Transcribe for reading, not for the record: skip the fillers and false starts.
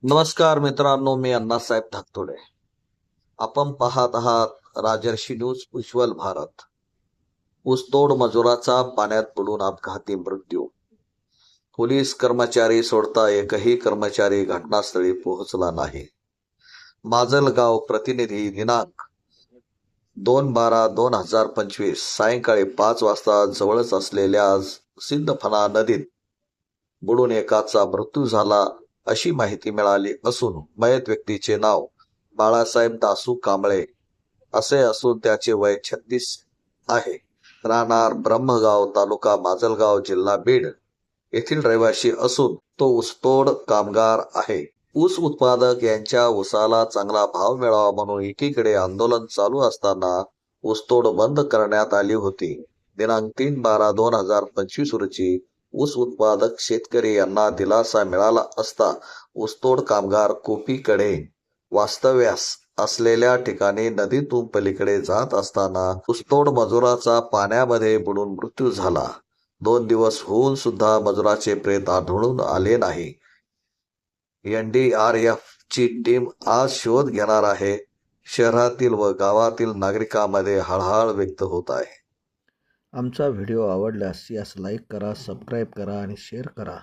नमस्कार मित्रांनो, मी अण्णासाहेब धाकतोडे. आपण पाहत आहात राजर्षी न्यूज उज्ज्वल भारत. ऊसतोड मजुराचा पाण्यात बुडून अपघाती मृत्यू. पोलीस कर्मचारी सोडता एकही कर्मचारी घटनास्थळी पोहोचला नाही. माजलगाव प्रतिनिधी दिनांक 2/12/2025 सायंकाळी 5 वाजता जवळच असलेल्या सिद्धफणा नदीत बुडून एकाचा मृत्यू झाला अशी माहिती मिळाली असून मयत व्यक्तीचे नाव बाळासाहेब दासू कांबळे असे असून त्याचे वय 36 आहे. राहणार ब्रह्मगाव, तालुका माजलगाव, जिल्हा बीड येथील रहिवासी असून तो ऊसतोड कामगार आहे. ऊस उत्पादक यांच्या ऊसाला चांगला भाव मिळावा म्हणून एकीकडे आंदोलन चालू असताना ऊसतोड बंद करण्यात आली होती. दिनांक 3/12/2025 रोजी ऊस उत्पादक शेतकरी यांना दिलासा मिळाला असता ऊसतोड कामगार कोपीकडे वास्तव्यास असलेल्या ठिकाणी नदीतून पलीकडे जात असताना ऊसतोड मजुराचा पाण्यामध्ये बुडून मृत्यू झाला. 2 दिवस होऊन सुद्धा मजुराचे प्रेत आढळून आले नाही. NDRF ची टीम आज शोध घेणार आहे. शहरातील व गावातील नागरिकांमध्ये हळहळ व्यक्त होत आहे. आमचा व्हिडिओ आवडल्यास यास लाईक करा, सबस्क्राईब करा आणि शेअर करा.